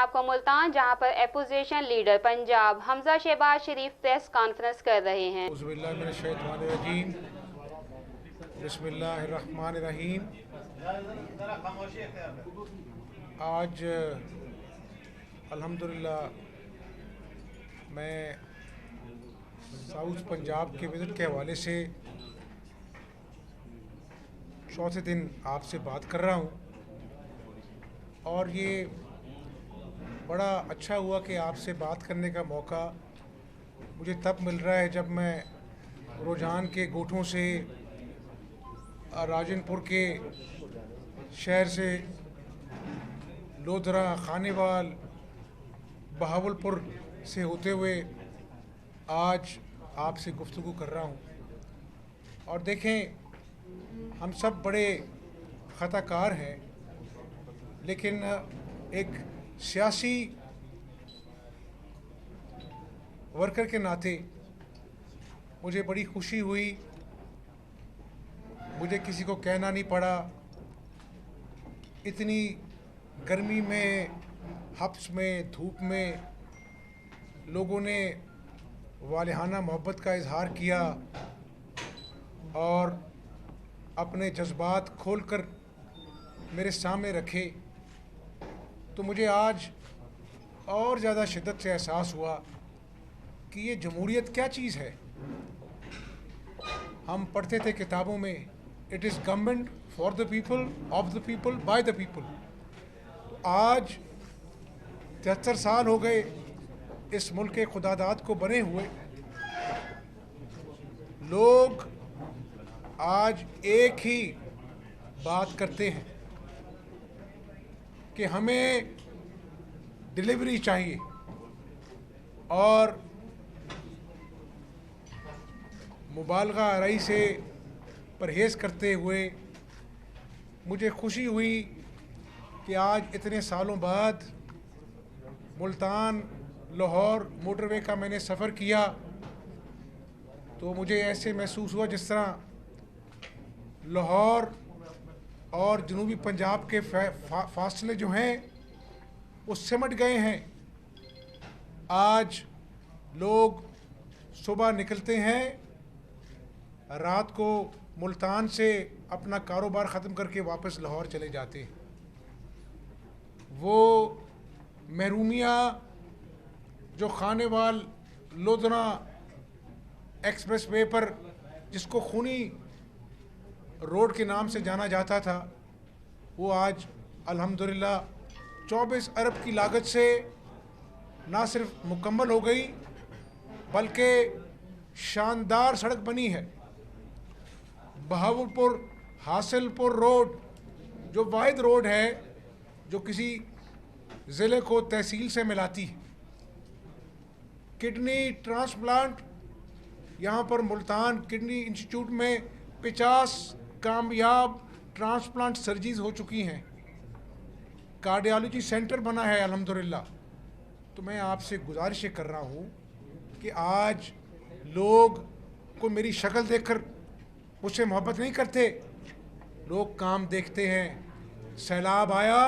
आपको मुल्तान, जहां पर अपोजिशन लीडर पंजाब हमजा शहबाज शरीफ प्रेस कॉन्फ्रेंस कर रहे हैं। औज़ुबिल्लाहिमिनश्शैतानिर्रजीम, बिस्मिल्लाहिर्रहमानिर्रहीम। आज अल्हम्दुलिल्लाह मैं साउथ पंजाब के विज़िट के हवाले से चौथे दिन आपसे बात कर रहा हूँ, और ये बड़ा अच्छा हुआ कि आपसे बात करने का मौका मुझे तब मिल रहा है जब मैं रुझान के गोठों से, राजनपुर के शहर से, लोधरा, खानेवाल, बहावलपुर से होते हुए आज आपसे गुफ्तगू कर रहा हूँ। और देखें, हम सब बड़े ख़ताकार हैं, लेकिन एक सियासी वर्कर के नाते मुझे बड़ी खुशी हुई, मुझे किसी को कहना नहीं पड़ा। इतनी गर्मी में, हब्स में, धूप में लोगों ने वालिहाना मोहब्बत का इजहार किया और अपने जज्बात खोलकर मेरे सामने रखे, तो मुझे आज और ज़्यादा शिद्दत से एहसास हुआ कि ये जमहूरियत क्या चीज़ है। हम पढ़ते थे किताबों में, it is government for the people, of the people, by the people. आज 73 साल हो गए इस मुल्क के खुदादाद को बने हुए। लोग आज एक ही बात करते हैं कि हमें डिलीवरी चाहिए, और मुबालगा आराई से परहेज़ करते हुए मुझे खुशी हुई कि आज इतने सालों बाद मुल्तान लाहौर मोटरवे का मैंने सफ़र किया, तो मुझे ऐसे महसूस हुआ जिस तरह लाहौर और जनूबी पंजाब के फासले जो हैं वो सिमट गए हैं। आज लोग सुबह निकलते हैं, रात को मुल्तान से अपना कारोबार ख़त्म करके वापस लाहौर चले जाते हैं। वो महरूमिया जो खानेवाल लोधरा एक्सप्रेस वे पर, जिसको खूनी रोड के नाम से जाना जाता था, वो आज अल्हम्दुलिल्लाह 24 अरब की लागत से ना सिर्फ मुकम्मल हो गई, बल्कि शानदार सड़क बनी है। बहावलपुर हासिलपुर रोड जो वाहिद रोड है जो किसी ज़िले को तहसील से मिलाती है। किडनी ट्रांसप्लांट, यहाँ पर मुल्तान किडनी इंस्टीट्यूट में 50 कामयाब ट्रांसप्लांट सर्जरीज हो चुकी हैं। कार्डियोलॉजी सेंटर बना है अल्हम्दुलिल्लाह। तो मैं आपसे गुजारिश कर रहा हूँ कि आज लोग को मेरी शक्ल देखकर मुझसे मोहब्बत नहीं करते, लोग काम देखते हैं। सैलाब आया,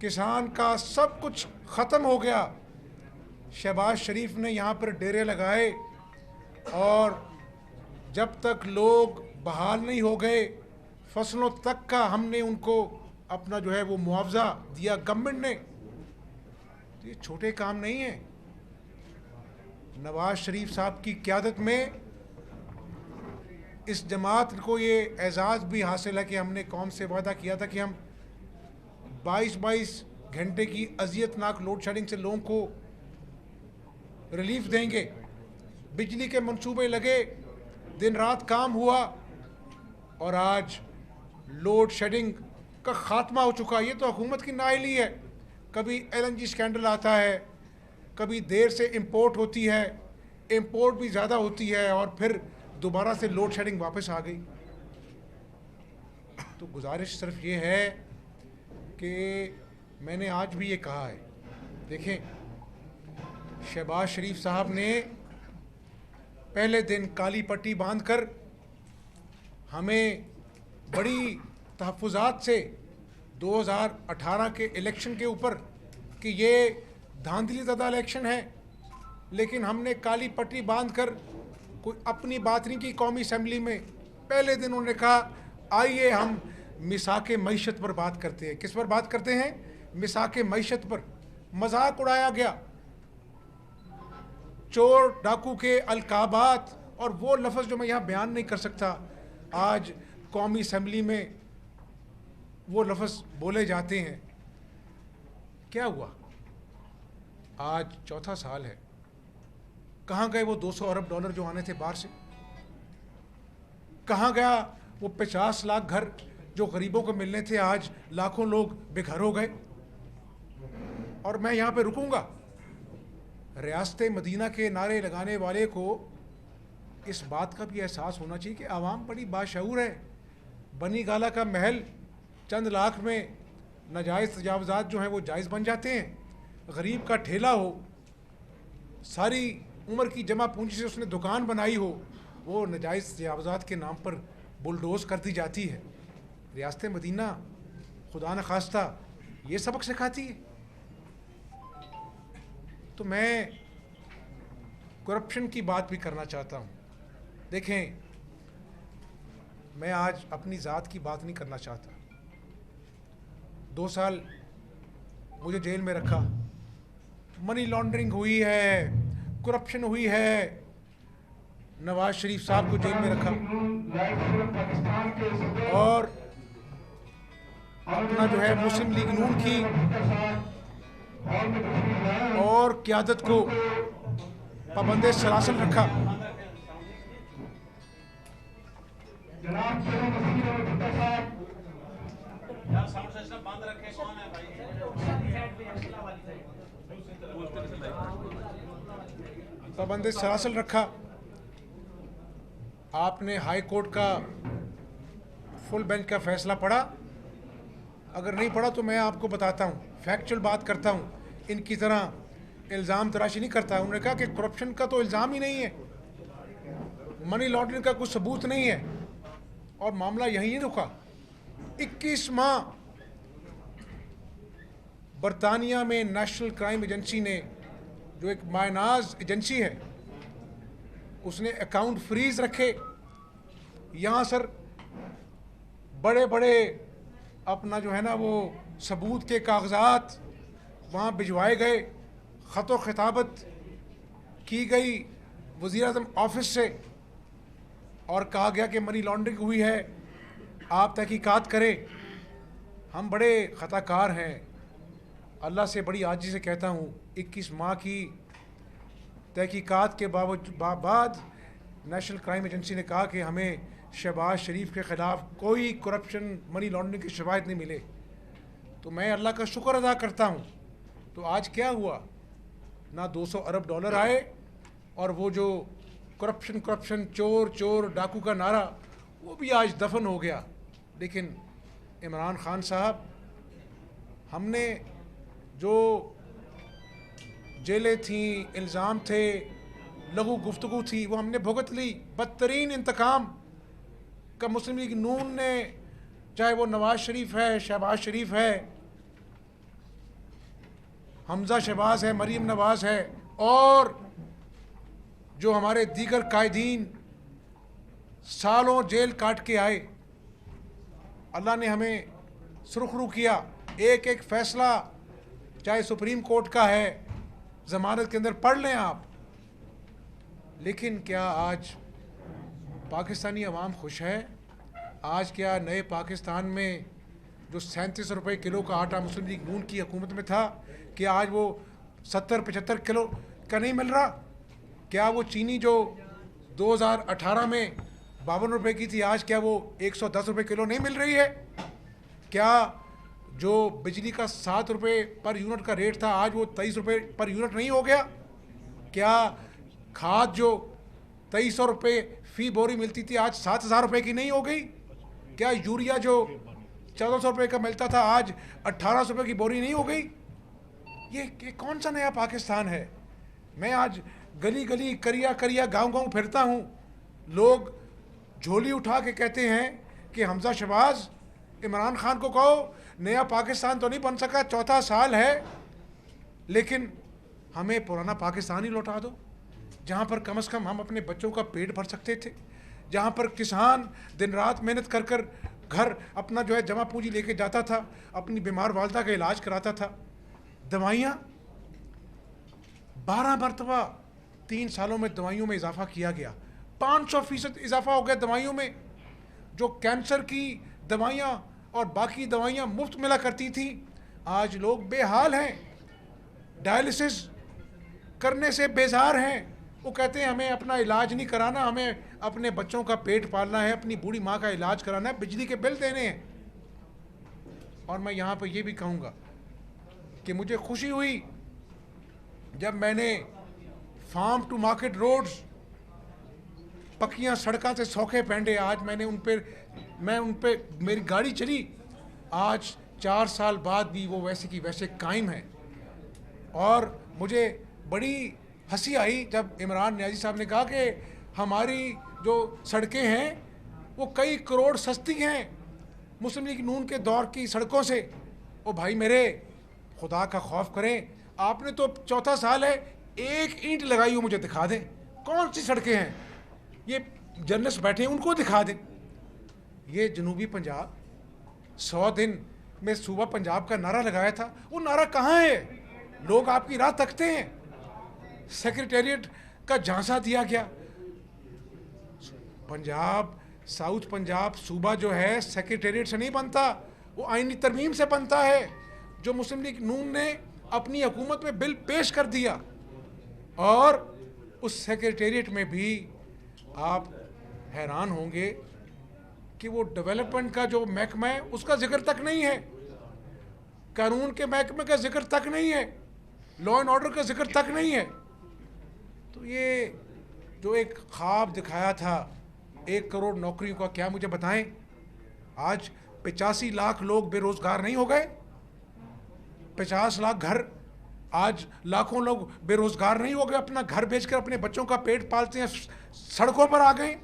किसान का सब कुछ ख़त्म हो गया, शहबाज शरीफ ने यहाँ पर डेरे लगाए, और जब तक लोग बहाल नहीं हो गए, फसलों तक का हमने उनको अपना जो है वो मुआवजा दिया गवर्नमेंट ने। तो ये छोटे काम नहीं है। नवाज शरीफ साहब की क़यादत में इस जमात को ये एजाज़ भी हासिल है कि हमने कौम से वादा किया था कि हम 22-22 घंटे की अजियतनाक लोड शेडिंग से लोगों को रिलीफ देंगे। बिजली के मंसूबे लगे, दिन रात काम हुआ, और आज लोड शेडिंग का ख़ात्मा हो चुका। ये तो हुकूमत की नाअहली है। कभी LNG स्कैंडल आता है, कभी देर से इंपोर्ट होती है, इंपोर्ट भी ज़्यादा होती है, और फिर दोबारा से लोड शेडिंग वापस आ गई। तो गुजारिश सिर्फ ये है कि मैंने आज भी ये कहा है, देखें, शहबाज शरीफ साहब ने पहले दिन काली पट्टी बांधकर हमें बड़ी तहफ़्फ़ुज़ात से 2018 के इलेक्शन के ऊपर कि ये धांधली ज़दा इलेक्शन है, लेकिन हमने काली पट्टी बांधकर कोई अपनी बात नहीं की। कौमी असम्बली में पहले दिन उन्होंने कहा आइए हम मिसाके मईशत पर बात करते हैं। किस पर बात करते हैं? मिसाके मईशत पर। मजाक उड़ाया गया, चोर डाकू के अलकाबात और वो लफ्ज़ जो मैं यहाँ बयान नहीं कर सकता, आज कौमी असम्बली में वो लफ्ज़ बोले जाते हैं। क्या हुआ? आज चौथा साल है, कहाँ गए वो 200 अरब डॉलर जो आने थे बाहर से? कहाँ गया वो 50 लाख घर जो गरीबों को मिलने थे? आज लाखों लोग बेघर हो गए। और मैं यहाँ पे रुकूंगा। रियासत मदीना के नारे लगाने वाले को इस बात का भी एहसास होना चाहिए कि आवाम बड़ी बाशऊर है। बनी गाला का महल चंद लाख में नाजायज़ तजावज़ात जो हैं वो जायज़ बन जाते हैं। गरीब का ठेला हो, सारी उम्र की जमा पूंजी से उसने दुकान बनाई हो, वो नाजायज़ तजावज़ात के नाम पर बुलडोज कर दी जाती है। रियासत मदीना खुदा न खास्ता ये सबक सिखाती है। तो मैं करप्शन की बात भी करना चाहता हूँ। देखें, मैं आज अपनी ज़ात की बात नहीं करना चाहता। 2 साल मुझे जेल में रखा, मनी लॉन्ड्रिंग हुई है, करप्शन हुई है, नवाज शरीफ साहब को जेल में रखा और अपना जो है मुस्लिम लीग नून की और क़यादत को पाबंदे सलासल रखा। पाबंदे सलासल रखा। आपने हाई कोर्ट का फुल बेंच का फैसला पढ़ा? अगर नहीं पढ़ा तो मैं आपको बताता हूँ, फैक्चुअल बात करता हूँ, इनकी तरह इल्ज़ाम तराशी नहीं करता। उन्होंने कहा कि करप्शन का तो इल्ज़ाम ही नहीं है, मनी लॉन्ड्रिंग का कुछ सबूत नहीं है, और मामला यहीं नहीं रुका। 21 माह बरतानिया में नेशनल क्राइम एजेंसी ने, जो एक मायनाज एजेंसी है, उसने अकाउंट फ्रीज रखे। यहाँ सर बड़े बड़े अपना जो है ना वो सबूत के कागजात वहाँ भिजवाए गए, ख़त खिताबत की गई वज़ीर-ए-आज़म ऑफिस से और कहा गया कि मनी लॉन्ड्रिंग हुई है, आप तहकीकात करें। हम बड़े ख़ताकार हैं, अल्लाह से बड़ी आजी से कहता हूँ, 21 माह की तहकीकात के बाद नेशनल क्राइम एजेंसी ने कहा कि हमें शहबाज शरीफ के ख़िलाफ़ कोई करप्शन मनी लॉन्ड्रिंग की शवाहिद नहीं मिले। तो मैं अल्लाह का शुक्र अदा करता हूँ। तो आज क्या हुआ? ना 200 अरब डॉलर आए, और वो जो करप्शन चोर चोर डाकू का नारा वो भी आज दफन हो गया। लेकिन इमरान खान साहब, हमने जो जेलें थीं, इल्ज़ाम थे, लघु गुफ्तगू थी, वो हमने भुगत ली। बदतरीन इंतकाम का मुस्लिम लीग नून ने, चाहे वो नवाज शरीफ है, शहबाज शरीफ है, हमजा शहबाज है, मरीम नवाज है, और जो हमारे दीगर कायदीन सालों जेल काट के आए, अल्लाह ने हमें सुरखरू किया। एक एक फैसला चाहे सुप्रीम कोर्ट का है, ज़मानत के अंदर पढ़ लें आप। लेकिन क्या आज पाकिस्तानी अवाम खुश है? आज क्या नए पाकिस्तान में जो 37 रुपये किलो का आटा मुस्लिम लीग नून की हुकूमत में था, क्या आज वो 70-75 किलो का नहीं मिल रहा? क्या वो चीनी जो 2018 में 52 रुपये की थी, आज क्या वो 110 रुपये किलो नहीं मिल रही है? क्या जो बिजली का 7 रुपये पर यूनिट का रेट था, आज वो 23 रुपये पर यूनिट नहीं हो गया? क्या खाद जो 2300 रुपये फ़ी बोरी मिलती थी, आज 7000 रुपये की नहीं हो गई? क्या यूरिया जो 1400 रुपये का मिलता था, आज 1800 रुपये की बोरी नहीं हो गई? ये कौन सा नया पाकिस्तान है? मैं आज गली गली करिया करिया गांव गांव फिरता हूँ, लोग झोली उठा के कहते हैं कि हमजा शहबाज, इमरान खान को कहो नया पाकिस्तान तो नहीं बन सका, चौथा साल है, लेकिन हमें पुराना पाकिस्तान ही लौटा दो, जहाँ पर कम से कम हम अपने बच्चों का पेट भर सकते थे, जहाँ पर किसान दिन रात मेहनत कर कर घर अपना जो है जमा पूंजी लेके जाता था, अपनी बीमार वालदा का इलाज कराता था। दवाइयाँ 12 मरतबा 3 सालों में दवाइयों में इजाफा किया गया, 500% इजाफा हो गया दवाइयों में। जो कैंसर की दवाइयाँ और बाकी दवाइयाँ मुफ्त मिला करती थी, आज लोग बेहाल हैं, डायलिसिस करने से बेजार हैं। वो कहते हैं हमें अपना इलाज नहीं कराना, हमें अपने बच्चों का पेट पालना है, अपनी बूढ़ी माँ का इलाज कराना है, बिजली के बिल देने हैं। और मैं यहाँ पर ये भी कहूँगा कि मुझे खुशी हुई जब मैंने फार्म टू मार्केट रोड्स, पक्कियाँ सड़कों से सौखे पैंडे, आज मैं उन पे मेरी गाड़ी चली, आज 4 साल बाद भी वो वैसे की वैसे कायम है। और मुझे बड़ी हंसी आई जब इमरान नियाज़ी साहब ने कहा कि हमारी जो सड़कें हैं वो कई करोड़ सस्ती हैं मुस्लिम लीग नून के दौर की सड़कों से। ओ भाई मेरे, खुदा का खौफ करें, आपने तो 4था साल है, एक ईंट लगाई हो मुझे दिखा दें, कौन सी सड़कें हैं? ये जर्नलिस्ट बैठे हैं, उनको दिखा दें। ये जनूबी पंजाब 100 दिन में सूबा पंजाब का नारा लगाया था, वो नारा कहाँ है? लोग आपकी राह तकते हैं। सेक्रेटेरिएट का झांसा दिया गया। पंजाब, साउथ पंजाब सूबा जो है सेक्रेटेरिएट से नहीं बनता, वो आईनी तरमीम से बनता है, जो मुस्लिम लीग नून ने अपनी हुकूमत में बिल पेश कर दिया। और उस सेक्रेटेरिएट में भी आप हैरान होंगे कि वो डेवलपमेंट का जो महकमा है उसका जिक्र तक नहीं है, कानून के महकमे का जिक्र तक नहीं है, लॉ एंड ऑर्डर का जिक्र तक नहीं है। तो ये जो एक ख्वाब दिखाया था 1 करोड़ नौकरियों का, क्या मुझे बताएं, आज 85 लाख लोग बेरोजगार नहीं हो गए? 50 लाख घर, आज लाखों लोग बेरोजगार नहीं हो गए, अपना घर बेचकर अपने बच्चों का पेट पालते हैं, सड़कों पर आ गए।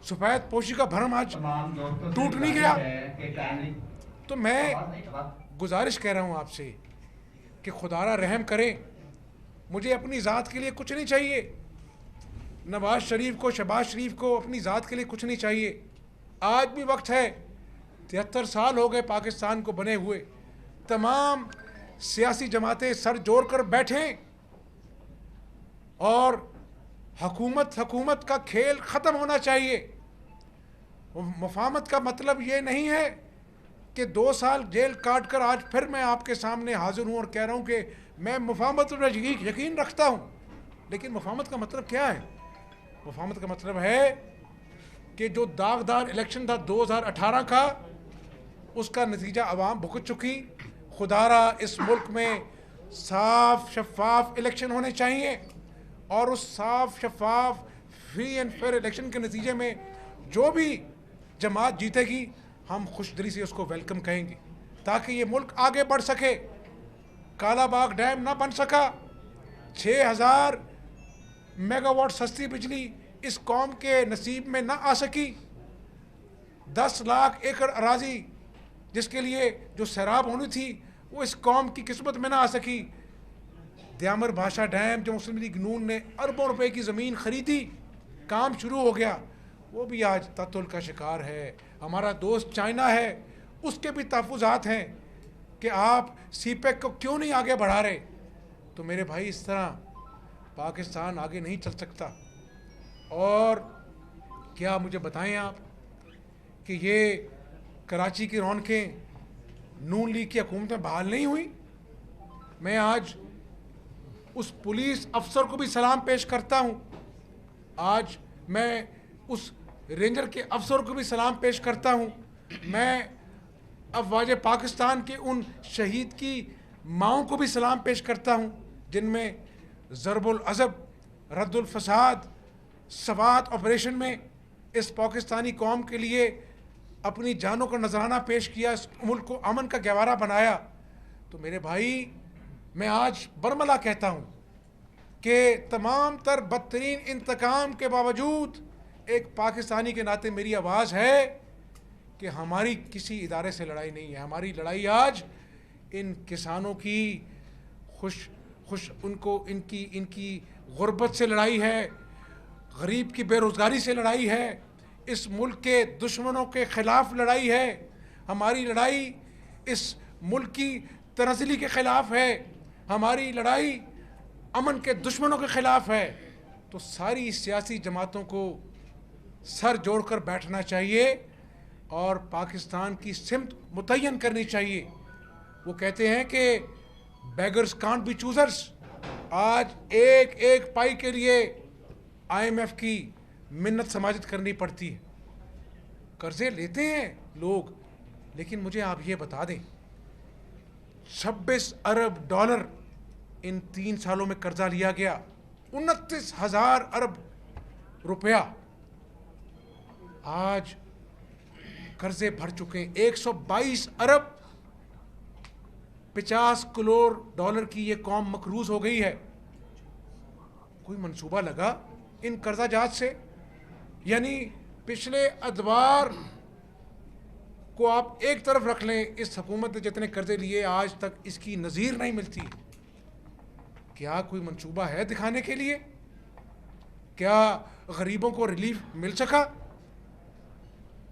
सफेद पोशी का भरम आज टूट नहीं गया। तो मैं गुजारिश कह रहा हूँ आपसे कि खुदारा रहम करें, मुझे अपनी ज़ात के लिए कुछ नहीं चाहिए, नवाज शरीफ को, शहबाज शरीफ को अपनी ज़ात के लिए कुछ नहीं चाहिए। आज भी वक्त है, 73 साल हो गए पाकिस्तान को बने हुए, तमाम सियासी जमातें सर जोड़ कर बैठें और हुकूमत का खेल ख़त्म होना चाहिए। मुफाहमत का मतलब ये नहीं है कि 2 साल जेल काट कर आज फिर मैं आपके सामने हाजिर हूँ और कह रहा हूँ कि मैं मुफाहमत पर यकीन रखता हूँ। लेकिन मुफाहमत का मतलब क्या है? मुफाहमत का मतलब है कि जो दागदार इलेक्शन था 2018 का, उसका नतीजा अवाम भुगत चुकी। खुदारा इस मुल्क में साफ शफाफ इलेक्शन होने चाहिए और उस साफ शफाफ फ्री एंड फेयर इलेक्शन के नतीजे में जो भी जमात जीतेगी हम खुशदिली से उसको वेलकम कहेंगे, ताकि ये मुल्क आगे बढ़ सके। कालाबाग डैम ना बन सका, 6000 मेगावाट सस्ती बिजली इस कौम के नसीब में ना आ सकी, 10 लाख एकड़ अराजी जिसके लिए जो सैराब होनी थी वो इस कौम की किस्मत में ना आ सकी। दयामर भाषा डैम जो मुस्लिम लीग नून ने अरबों रुपए की ज़मीन खरीदी, काम शुरू हो गया, वो भी आज तत्तुल का शिकार है। हमारा दोस्त चाइना है, उसके भी तहफ़्फ़ुज़ात हैं कि आप सीपेक को क्यों नहीं आगे बढ़ा रहे। तो मेरे भाई, इस तरह पाकिस्तान आगे नहीं चल सकता। और क्या मुझे बताएं आप कि ये कराची की रौनकें नून लीग की हुकूमत में बहाल नहीं हुई? मैं आज उस पुलिस अफसर को भी सलाम पेश करता हूँ, आज मैं उस रेंजर के अफसर को भी सलाम पेश करता हूँ, मैं अफवाज पाकिस्तान के उन शहीद की माओं को भी सलाम पेश करता हूँ जिनमें ज़रबुल अज़ब, रद्दुल फसाद, सवात ऑपरेशन में इस पाकिस्तानी कौम के लिए अपनी जानों का नजराना पेश किया, इस मुल्क को अमन का गहवारा बनाया। तो मेरे भाई, मैं आज बरमला कहता हूँ कि तमाम तर बदतरीन इंतकाम के बावजूद एक पाकिस्तानी के नाते मेरी आवाज़ है कि हमारी किसी इदारे से लड़ाई नहीं है, हमारी लड़ाई आज इन किसानों की उनको इनकी गुर्बत से लड़ाई है, गरीब की बेरोज़गारी से लड़ाई है, इस मुल्क के दुश्मनों के ख़िलाफ़ लड़ाई है। हमारी लड़ाई इस मुल्क की तनज़ली के ख़िलाफ़ है, हमारी लड़ाई अमन के दुश्मनों के ख़िलाफ़ है। तो सारी सियासी जमातों को सर जोड़कर बैठना चाहिए और पाकिस्तान की सिमत मुतय्यन करनी चाहिए। वो कहते हैं कि बेगर्स कांट बी चूज़र्स। आज एक एक पाई के लिए IMF की मिन्नत समाजत करनी पड़ती है। कर्जे लेते हैं लोग, लेकिन मुझे आप ये बता दें, 26 अरब डॉलर इन 3 सालों में कर्जा लिया गया, 29,000 अरब रुपया आज कर्जे भर चुके हैं। 122 अरब 50 करोड़ डॉलर की ये कौम मकरूज हो गई है। कोई मंसूबा लगा इन कर्जा जात से? यानी पिछले अदवार को आप एक तरफ रख लें, इस हुकूमत ने जितने कर्जे लिए आज तक इसकी नज़ीर नहीं मिलती। क्या कोई मंसूबा है दिखाने के लिए? क्या गरीबों को रिलीफ मिल सका?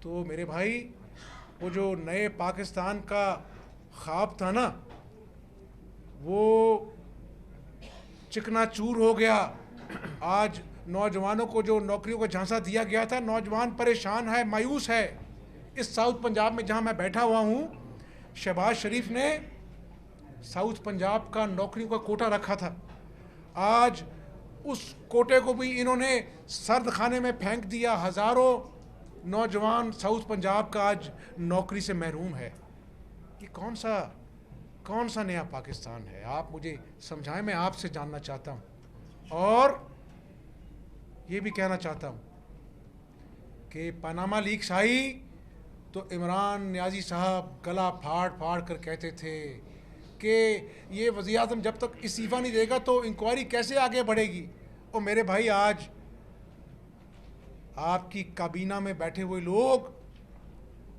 तो मेरे भाई, वो जो नए पाकिस्तान का ख्वाब था ना, वो चिकनाचूर हो गया। आज नौजवानों को जो नौकरियों का झांसा दिया गया था, नौजवान परेशान है, मायूस है। इस साउथ पंजाब में जहां मैं बैठा हुआ हूं, शहबाज शरीफ ने साउथ पंजाब का नौकरियों का कोटा रखा था। आज उस कोटे को भी इन्होंने सर्द खाने में फेंक दिया। हज़ारों नौजवान साउथ पंजाब का आज नौकरी से महरूम है। ये कौन सा नया पाकिस्तान है? आप मुझे समझाएं, मैं आपसे जानना चाहता हूँ। और ये भी कहना चाहता हूँ कि पनामा लीक्स आई तो इमरान नियाज़ी साहब गला फाड़ फाड़ कर कहते थे कि ये वज़ीर-ए-आज़म जब तक इस्तीफ़ा नहीं देगा तो इंक्वायरी कैसे आगे बढ़ेगी। और मेरे भाई, आज आपकी काबीना में बैठे हुए लोग,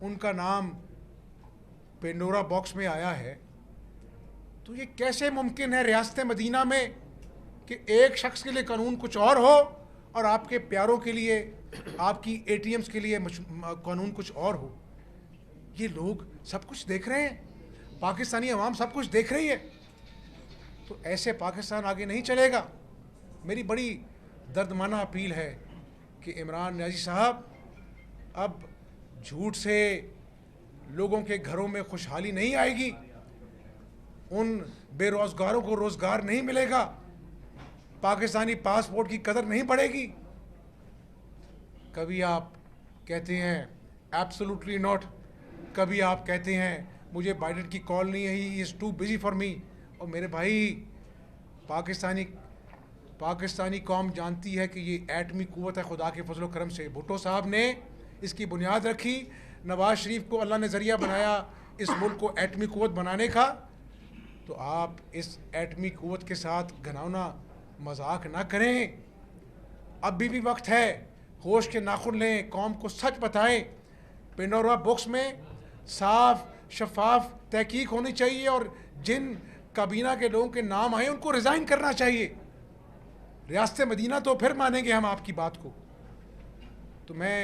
उनका नाम पेंडोरा बॉक्स में आया है। तो ये कैसे मुमकिन है रियासत मदीना में कि एक शख्स के लिए कानून कुछ और हो और आपके प्यारों के लिए, आपकी ATMs के लिए कानून कुछ और हो? ये लोग सब कुछ देख रहे हैं, पाकिस्तानी अवाम सब कुछ देख रही है। तो ऐसे पाकिस्तान आगे नहीं चलेगा। मेरी बड़ी दर्दमाना अपील है कि इमरान नियाज़ी साहब, अब झूठ से लोगों के घरों में खुशहाली नहीं आएगी, उन बेरोज़गारों को रोज़गार नहीं मिलेगा, पाकिस्तानी पासपोर्ट की कदर नहीं बढ़ेगी। कभी आप कहते हैं एब्सोल्युटली नॉट, कभी आप कहते हैं मुझे बाइडेन की कॉल नहीं है, he is too busy for me. और मेरे भाई, पाकिस्तानी कौम जानती है कि ये एटमी क़ुव्वत है खुदा के फजल करम से। भुट्टो साहब ने इसकी बुनियाद रखी, नवाज शरीफ को अल्लाह ने ज़रिया बनाया इस मुल्क को एटमी क़ुव्वत बनाने का। तो आप इस एटमी क़ुव्वत के साथ घिनौना मजाक ना करें। अभी भी वक्त है, होश के नाखुन लें, कौम को सच बताएं। पेंडोरा बॉक्स में साफ शफाफ तहकीक होनी चाहिए और जिन काबीना के लोगों के नाम आए उनको रिज़ाइन करना चाहिए। रियासत मदीना तो फिर मानेंगे हम आपकी बात को। तो मैं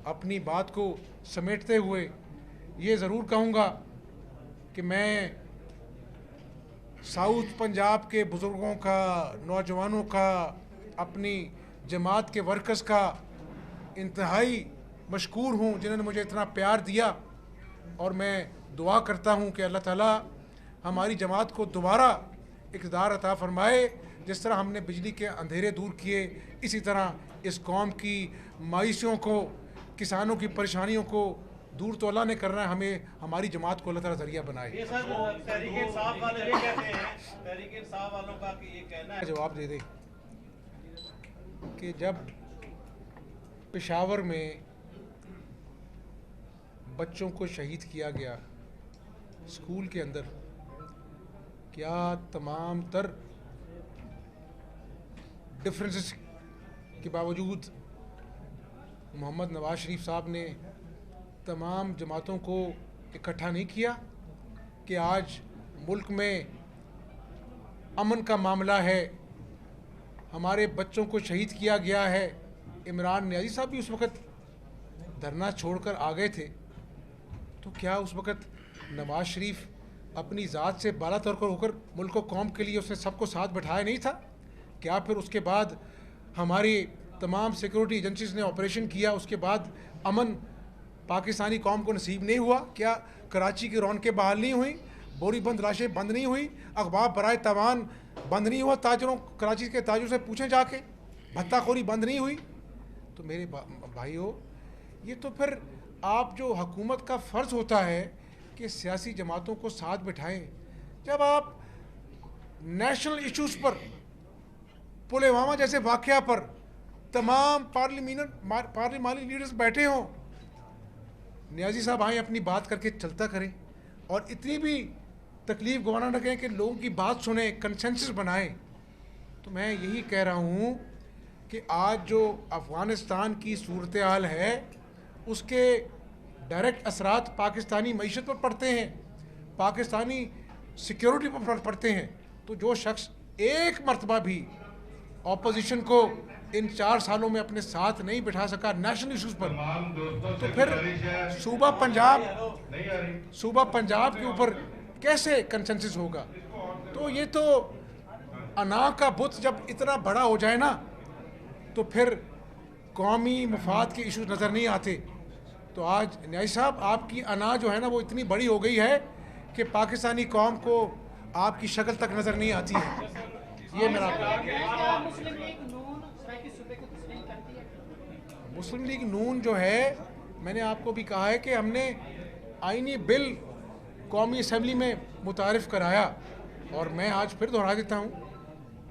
अपनी बात को समेटते हुए ये ज़रूर कहूँगा कि मैं साउथ पंजाब के बुज़ुर्गों का, नौजवानों का, अपनी जमात के वर्कर्स का इंतहाई मशकूर हूँ जिन्होंने मुझे इतना प्यार दिया। और मैं दुआ करता हूँ कि अल्लाह ताला हमारी जमात को दोबारा इक़्तिदार अता फ़रमाए। जिस तरह हमने बिजली के अंधेरे दूर किए, इसी तरह इस कौम की मायूसियों को, किसानों की परेशानियों को दूर तो अल्लाह ने करना है, हमें हमारी जमात को अल्लाह ताला ज़रिया बनाए। जवाब दे दे कि जब पेशावर में बच्चों को शहीद किया गया स्कूल के अंदर, क्या तमाम तर डिफरेंसेस के बावजूद मोहम्मद नवाज शरीफ साहब ने तमाम जमातों को इकट्ठा नहीं किया कि आज मुल्क में अमन का मामला है, हमारे बच्चों को शहीद किया गया है। इमरान नियाज़ी साहब भी उस वक़्त धरना छोड़कर आ गए थे, तो क्या उस वक़्त नवाज़ शरीफ अपनी ज़ात से बाला तौर पर होकर मुल्क व कौम के लिए उसने सबको साथ बैठाया नहीं था? क्या फिर उसके बाद हमारी तमाम सिक्योरिटी एजेंसीज ने ऑपरेशन किया, उसके बाद अमन पाकिस्तानी कौम को नसीब नहीं हुआ? क्या कराची की रौनकें बहाल नहीं हुई, बोरीबंद लाशें बंद नहीं हुई, अखबार बराए तवान बंद नहीं हुआ, ताजरों कराची के ताजरों से पूछें जाके, भत्ताखोरी बंद नहीं हुई? तो मेरे भाइयों, ये तो फिर आप जो हुकूमत का फ़र्ज़ होता है कि सियासी जमातों को साथ बिठाएं। जब आप नेशनल इश्यूज़ पर, पुलवामा जैसे वाक़या पर तमाम पार्लिमानी लीडर्स बैठे हों, नियाज़ी साहब आएँ, अपनी बात करके चलता करें और इतनी भी तकलीफ़ गवाना न करें कि लोगों की बात सुने, कंसेंसस बनाएं। तो मैं यही कह रहा हूँ कि आज जो अफ़गानिस्तान की सूरत हाल है, उसके डायरेक्ट असरात पाकिस्तानी मईशत पर पड़ते हैं, पाकिस्तानी सिक्योरिटी पर पड़ते हैं। तो जो शख्स एक मरतबा भी ऑपोजिशन को इन 4 सालों में अपने साथ नहीं बिठा सका नेशनल इश्यूज़ पर, तो फिर सूबा पंजाब के ऊपर कैसे कंसेंसस होगा? तो ये तो अना का बुत जब इतना बड़ा हो जाए ना, तो फिर कौमी मफाद के इशूज़ नज़र नहीं आते। तो आज न्याय साहब, आपकी अना जो है ना, वो इतनी बड़ी हो गई है कि पाकिस्तानी कौम को आपकी शक्ल तक नज़र नहीं आती है। ये मेरा मुस्लिम लीग नून जो है, मैंने आपको भी कहा है कि हमने आईनी बिल कौमी असम्बली में मुतारिफ़ कराया, और मैं आज फिर दोहरा देता हूँ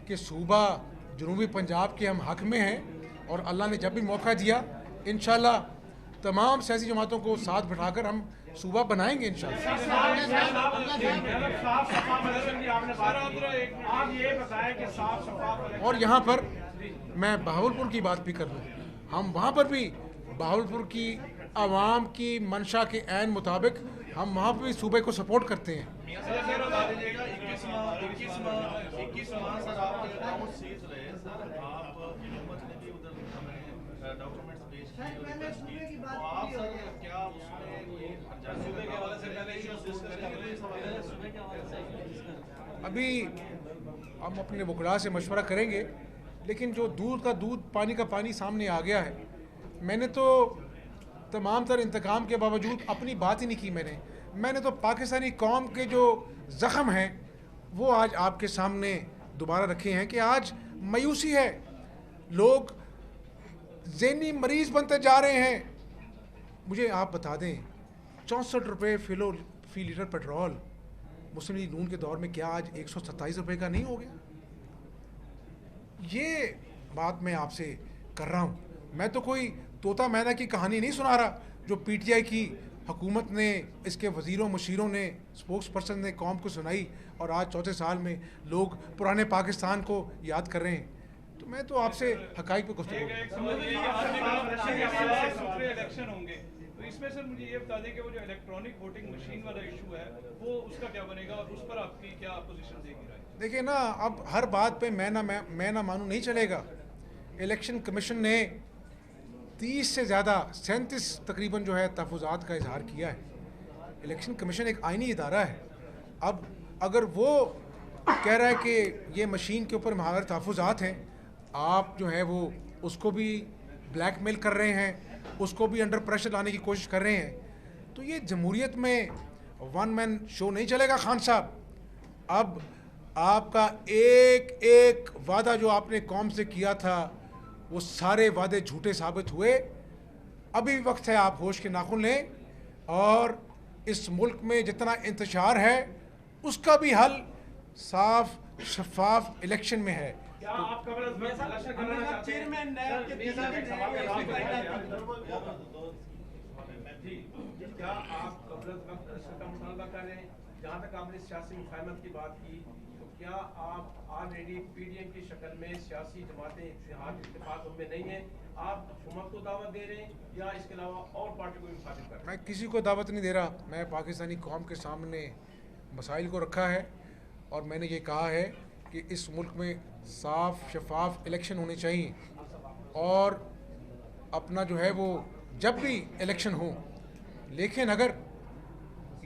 कि सूबा जनूबी पंजाब के हम हक़ में हैं, और अल्लाह ने जब भी मौका दिया इंशाल्लाह तमाम सियासी जमातों को साथ बिठाकर हम सूबा बनाएंगे इंशाल्लाह। और यहाँ पर मैं बहावलपुर की बात भी कर लूँ, हम वहाँ पर भी बहावलपुर की आवाम की मंशा के ऐन मुताबिक हम वहाँ पर भी सूबे को सपोर्ट करते हैं। अभी हम अपने वकला से मशवरा करेंगे, लेकिन जो दूध का दूध पानी का पानी सामने आ गया है, मैंने तो तमाम तर इंतकाम के बावजूद अपनी बात ही नहीं की। मैंने तो पाकिस्तानी कौम के जो ज़ख़म हैं वो आज आपके सामने दोबारा रखे हैं कि आज मायूसी है, लोग ज़हनी मरीज़ बनते जा रहे हैं। मुझे आप बता दें, 64 रुपये फ़ी लीटर पेट्रोल मुस्लिम लीग नून के दौर में क्या आज 127 रुपये का नहीं हो गया? ये बात मैं आपसे कर रहा हूँ। मैं तो कोई तोता मैना की कहानी नहीं सुना रहा जो पीटीआई की हुकूमत ने, इसके वज़ीरों मशीरों ने, स्पोक्स पर्सन ने कौम को सुनाई, और आज चौथे साल में लोग पुराने पाकिस्तान को याद कर रहे हैं। तो मैं तो आपसे हक़ाइक़ पे गुफ्तगू तो इसमें सर मुझे ये बता दें कि वो जो इलेक्ट्रॉनिक वोटिंग मशीन वाला इशू है, वो उसका क्या बनेगा और उस पर आपकी क्या पोजीशन देगी राय? देखिए ना, अब हर बात पे मैं ना मानूं नहीं चलेगा। इलेक्शन कमीशन ने 30 से ज़्यादा 37 तकरीबन जो है तहफ़्फ़ुज़ात का इजहार किया है। इलेक्शन कमीशन एक आइनी इदारा है। अब अगर वो कह रहा है कि ये मशीन के ऊपर हमारे तहफ़्फ़ुज़ात हैं, आप जो है वो उसको भी ब्लैकमेल कर रहे हैं, उसको भी अंडर प्रेशर लाने की कोशिश कर रहे हैं, तो ये जमहूरियत में वन मैन शो नहीं चलेगा। खान साहब, अब आपका एक एक वादा जो आपने कौम से किया था, वो सारे वादे झूठे साबित हुए। अभी वक्त है आप होश के नाखून लें, और इस मुल्क में जितना इंतशार है उसका भी हल साफ शफाफ इलेक्शन में है। क्या आप चेयरमैन क्या आप का मुतालबा कर रहे हैं? जहाँ तक आपने सियासी मुफाहमत की बात की, तो क्या आप ऑलरेडी पीडीएम की शक्ल में सियासी जमातें इत्तेफाक उनमें नहीं है, आप हुकूमत को दावत दे रहे हैं या इसके अलावा और पार्टी को भी मुखातिब कर रहे हैं? मैं किसी को दावत नहीं दे रहा। मैं पाकिस्तानी कौम के सामने मसाइल को रखा है, और मैंने ये कहा है कि इस मुल्क में साफ शफाफ इलेक्शन होने चाहिए और अपना जो है वो जब भी इलेक्शन हो, लेकिन अगर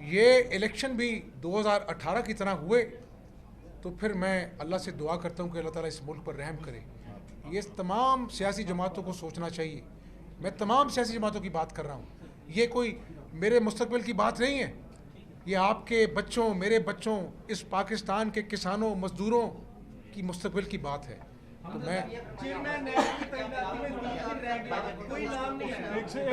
ये इलेक्शन भी 2018 की तरह हुए तो फिर मैं अल्लाह से दुआ करता हूँ कि अल्लाह ताला इस मुल्क पर रहम करे। ये तमाम सियासी जमातों को सोचना चाहिए। मैं तमाम सियासी जमातों की बात कर रहा हूँ, ये कोई मेरे मुस्तकबिल की बात नहीं है, ये आपके बच्चों, मेरे बच्चों, इस पाकिस्तान के किसानों, मजदूरों की मुस्तकबिल की बात है। तो मैं चेयरमैन नैब की तैनाती में 3 दिन रह गया, कोई नाम नहीं है।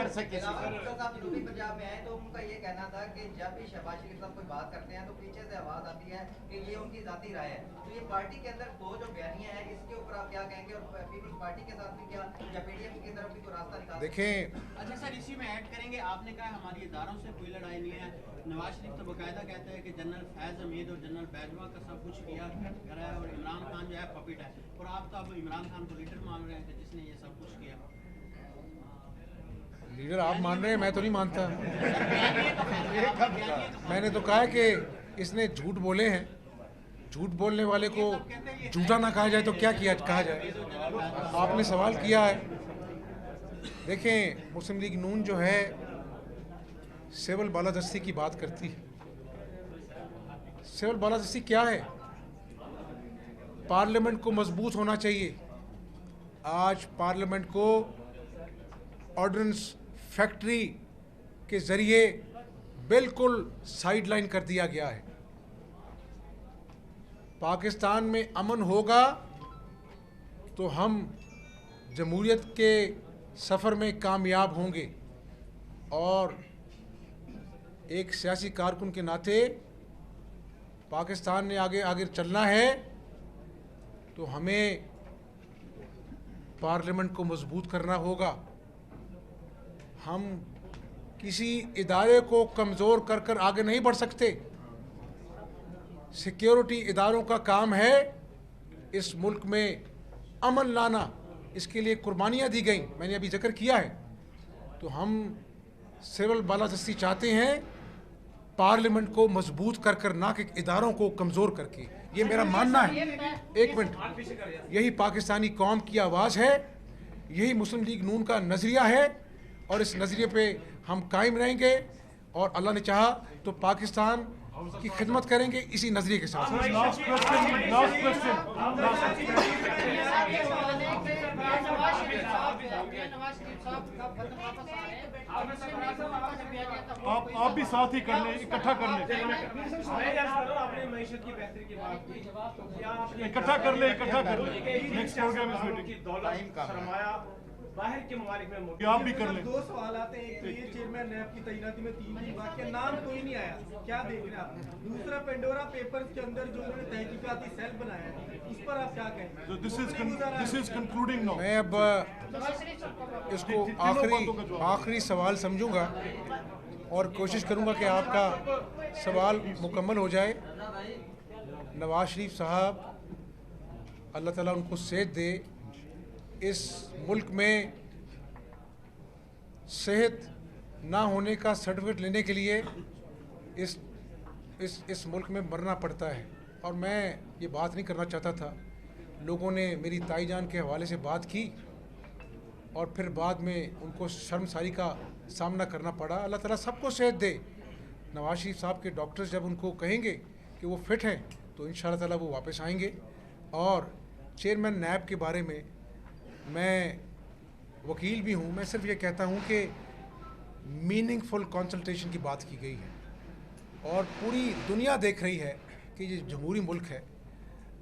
साहब यूपी पंजाब में आए तो उनका ये कहना था कि जब भी शहबाज शरीफ साहब कोई बात करते हैं तो पीछे से आवाज आती है कि ये उनकी जाती राय है। तो ये पार्टी के अंदर दो जो बयानियां हैं, इसके ऊपर आप क्या कहेंगे और पीपल्स पार्टी के साथ भी क्या या पीडीएम की तरफ भी कोई रास्ता निकाल? देखें, अच्छा सर, इसी में ऐड करेंगे, आपने कहा हमारी इदारों से कोई लड़ाई नहीं है। नवाज शरीफ तो बाकायदा कहते हैं कि जनरल फैज हमीद और जनरल बैजवा का सब कुछ किया करा है और इमरान खान जो है पपिट है, और आप तो अब इमरान खान को लीडर मान रहे हैं कि जिसने ये सब कुछ किया। लीडर आप मान रहे हैं, मैं तो नहीं मानता। तो मैंने तो कहा है कि इसने झूठ बोले हैं, झूठ बोलने वाले को झूठा ना कहा जाए तो क्या किया कहा जाए। आपने सवाल किया है। देखें, मुस्लिम लीग नून जो है सिविल बालादस्ती की बात करती है। सिविल बालादस्ती क्या है? पार्लियामेंट को मजबूत होना चाहिए। आज पार्लियामेंट को ऑर्डिनेंस फैक्ट्री के ज़रिए बिल्कुल साइडलाइन कर दिया गया है। पाकिस्तान में अमन होगा तो हम जमहूरियत के सफ़र में कामयाब होंगे, और एक सियासी कारकुन के नाते पाकिस्तान ने आगे आगे चलना है तो हमें पार्लियामेंट को मजबूत करना होगा। हम किसी इदारे को कमज़ोर कर कर आगे नहीं बढ़ सकते। सिक्योरिटी इदारों का काम है इस मुल्क में अमन लाना, इसके लिए कुर्बानियाँ दी गई, मैंने अभी जिक्र किया है। तो हम सिविल बालादस्ती चाहते हैं पार्लियामेंट को मजबूत कर कर, ना कि इदारों को कमज़ोर करके। ये मेरा मानना है। एक मिनट, यही पाकिस्तानी कौम की आवाज़ है, यही मुस्लिम लीग नून का नज़रिया है, और इस नज़रिए पे हम कायम रहेंगे, और अल्लाह ने चाहा तो पाकिस्तान की खिदमत करेंगे इसी नज़रिए के साथ। आप भी साथ ही कर लें, इकट्ठा कर लें, आपने मईशत की बेहतरी की बात की, तो क्या आपने इकट्ठा कर लें। Next program is meeting. की दौलत सरमाया बाहर के ममालिक में मौजूद आप भी कर लें। दो सवाल आते हैं। एक तो ये चेयरमैन नैब की तैनाती में 3 दिन बाद क्या नाम कोई नहीं आया, क्या देख रहे हैं आप? दूसरा, पेंडोरा पेपर्स के अंदर जो उन्होंने तहकीकाती सेल बनाया है, इस पर आप क्या कहेंगे? So this is concluding now. मैं अब इसको आखिरी सवाल समझूंगा और कोशिश करूंगा कि आपका सवाल मुकम्मल हो जाए। नवाज शरीफ साहब, अल्लाह ताला उनको सेहत दे, इस मुल्क में सेहत ना होने का सर्टिफिकेट लेने के लिए इस मुल्क में मरना पड़ता है। और मैं ये बात नहीं करना चाहता था, लोगों ने मेरी ताईजान के हवाले से बात की और फिर बाद में उनको शर्मसारी का सामना करना पड़ा। अल्लाह ताला सबको सेहत दे। नवाज शरीफ साहब के डॉक्टर्स जब उनको कहेंगे कि वो फिट हैं तो इंशाअल्लाह ताला वो वापस आएंगे। और चेयरमैन नैब के बारे में मैं वकील भी हूँ, मैं सिर्फ ये कहता हूँ कि मीनिंगफुल कंसल्टेशन की बात की गई है और पूरी दुनिया देख रही है कि ये जमहूरी मुल्क है,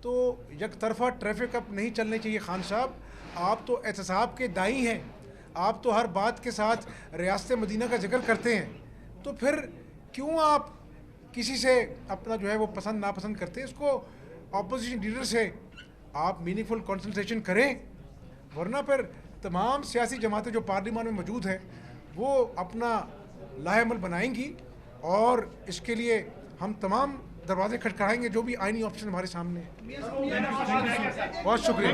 तो एक तरफा ट्रैफिक अब नहीं चलनी चाहिए। खान साहब, आप तो एहतसाब के दाई हैं, आप तो हर बात के साथ रियासत मदीना का जिक्र करते हैं, तो फिर क्यों आप किसी से अपना जो है वो पसंद नापसंद करते हैं? इसको अपोजिशन लीडर से आप मीनिंगफुल कंसल्टेशन करें, वरना फिर तमाम सियासी जमातें जो पार्लियामान में मौजूद हैं वो अपना लाहेमल बनाएंगी और इसके लिए हम तमाम दरवाजे खटखटाएंगे जो भी आईनी ऑप्शन हमारे सामने है। बहुत शुक्रिया।